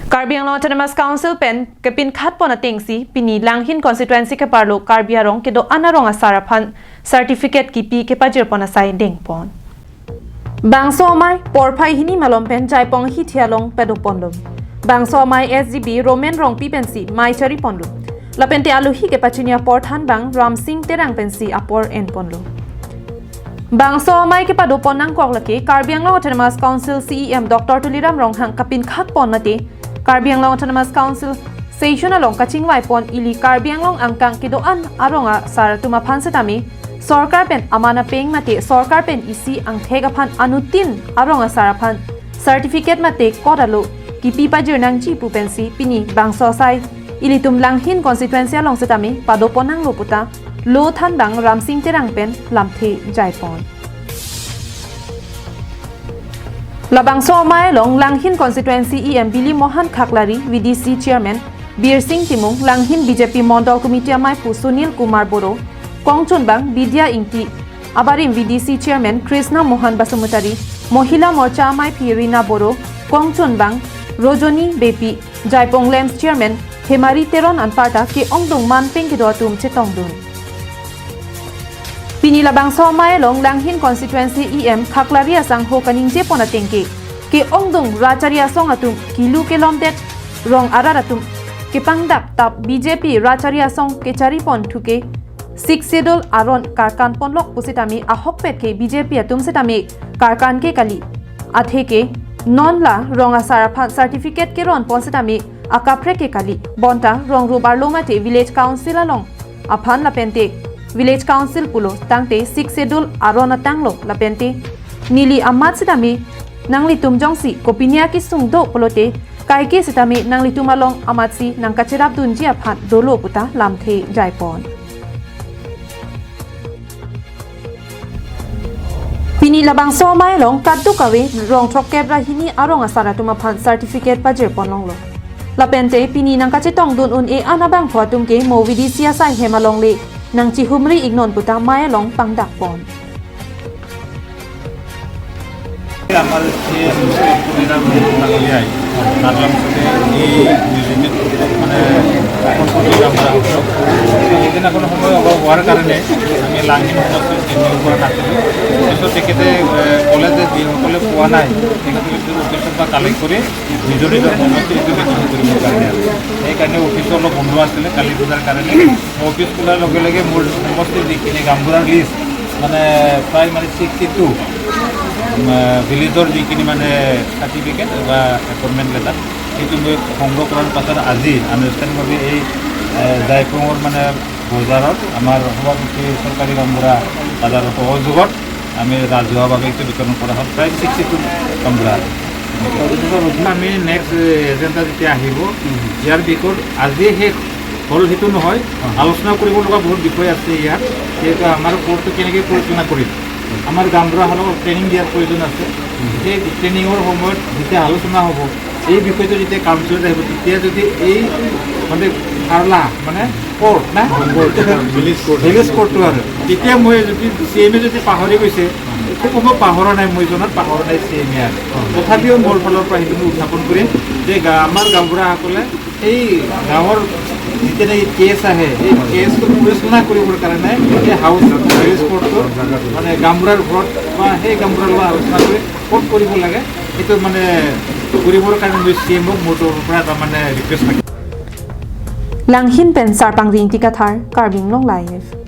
Karbi Anglong Autonomous Council pen kepin khat pon ateng si pini langhin constituency ke parlo Karbi arong ke do anarong asaraphan certificate ki pi ke pajir pon asai deng pon bangso mai porphai hini malom pen jaipong hi thialong pedo ponlum bangso mai SGB Roman rong pi pensi mai chari ponlum lapente alu hi ke pachinia porthan bang Ram Singh terang pensi apor en ponlum bangso mai ke pado ponang kok lake Karbi Anglong Autonomous Council CEM Dr. Tuliram Ronghang kapin khat pon nate Karbi Anglong Autonomous Council session along kaching wai pon ili Karbi Anglong angkang kidoan aronga sar tuma phansetami sarkar pen amana peng mate sarkar pen isi angthega phan anutin aronga saraphan certificate mate kodalo kipi pajir nangji pupensi pini bangso sai ili tum langhin constituency along setami pado ponang loputa lo than bang Ram Singh terang pen lamthe jaipon Labang so mai long Langhin constituency EM Billy Mohan Khaklari VDC chairman Bir Singh Timung Langhin BJP Mondal Committee mai pu Sunil Kumar Boro Kongchun bang Vidya Ingti Abarim VDC chairman Krishna Mohan Basumutari Mohila Morcha mai pi Rina Boro Kongchun bang Rojoni Bepi Jaipong Lems chairman Hemari Teron Anparta ke ongdong manpeng ke doatum chetongdun Pini labang so mai long Langhin constituency EM Khaklari asang ho kaning je pona tengke ke ongdong racharia song atum kilu ke lomdet rong araratum ke pangdak tap BJP racharia song ke chari pon thuke 6 schedule aron karkan ponlok pusitami ahok pet ke BJP atum setami karkan ke kali athe ke non la rong asara certificate ke ron pon setami akapre ke kali bonta rong rubar lomate village council along aphan la pente Village Council pulo tangte 6 schedule arona tanglo lapente nili amat sitami nangli tumjongsi kopinia ki sungdo polote kaike sitami nangli tumalong amatsi nangkachirap dunji aphan dolo puta lamthe jaipon Pini labang so mai long kaddu kawe rong throkkebra hini arong asara tumaphan certificate pajir ponlong lo lapente pini nangkachitong dun un e anabang photum ke movidi sia sai hemalong le nang chihumri ignon puta maya long pangdak pon আমার যে পরিণাম নাগলিয়ায় নাগলাম সাথে এই মিউজিয়ামে মানে আমরা এদিন এখন সময় অভাব হওয়ার কারণে আমি লাংহিন সমস্ত চিহ্ন করা নাছিলো কিন্তু তেখেতে কলেজে যিসকলে পোৱা নাই তেখেতলোকে অফিচৰ পৰা কালেক্ট কৰি নিজৰ নিজৰ সমস্ত এইটো ৰেকৰ্ড কৰিবৰ কাৰণে সেইকাৰণে অফিচটো অলপ বন্ধ আছিলে কালি পূজাৰ কাৰণে অফিচ খোলাৰ লগে লগে মোৰ সমস্ত যিখিনি গামবুঢ়াৰ লিষ্ট মানে প্ৰায় মানে 62 ভিলেজৰ যিখিনি মানে চাৰ্টিফিকেট বা এপইণ্টমেণ্ট লেটাৰ সেইটো মই সংগ্ৰহ কৰাৰ পাছত আজি আনুষ্ঠানিকভাৱে এই জাইপঙৰ মানে বজাৰত আমাৰ সভাপতি চৰকাৰী গামবুঢ়া বজাৰৰ সহযোগত আমি ৰাজহুৱাভাৱে এইটো বিতৰণ কৰা হ'ল প্ৰায় 62 গামবুঢ়া আমি নেক্সট এজেণ্ডা যেতিয়া আহিব ইয়াৰ বিষয়ত আজি শেষ হ'ল সেইটো নহয় আলোচনা কৰিব লগা বহুত বিষয় আছে ইয়াত যিহেতু আমাৰ কোৰ্টটো কেনেকৈ পৰিচালনা কৰিম আমাৰ গামবুঢ়াসকলক ট্ৰেইনিং দিয়াৰ প্ৰয়োজন আছে সেই ট্ৰেইনিঙৰ সময়ত যেতিয়া আলোচনা হ'ব এই বিষয়টো যেতিয়া কাউন্সিলত আহিব তেতিয়া যদি এই মানে পাৰলা মানে কোৰ্ট না ভিলেজ কোৰ্টটো আৰু তেতিয়া মই যদি CMA যদি পাহৰি গৈছে একো পাহৰা নাই মই জনাত পাহৰা নাই CMA আৰু তথাপিও মোৰ ফালৰ পৰা সেইখিনি উত্থাপন কৰিম যে আমাৰ গামবুঢ়াসকলে এই গাঁৱৰ যেতিয়া এই কেছ আহে এই কেছটো পৰিচালনা কৰিবৰ কাৰণে এই হাউচ ভিলেজ কোৰ্টটো মানে গামবুঢ়াৰ ঘৰত বা সেই গামবুঢ়াৰ লগত আলোচনা কৰি ক'ত কৰিব লাগে সেইটো মানে কৰিবৰ কাৰণে মই CMক মোৰ পৰা এটা মানে ৰিকুৱেষ্ট থাকে Langhin pen sarpang ring tikathar Karbi Anglong live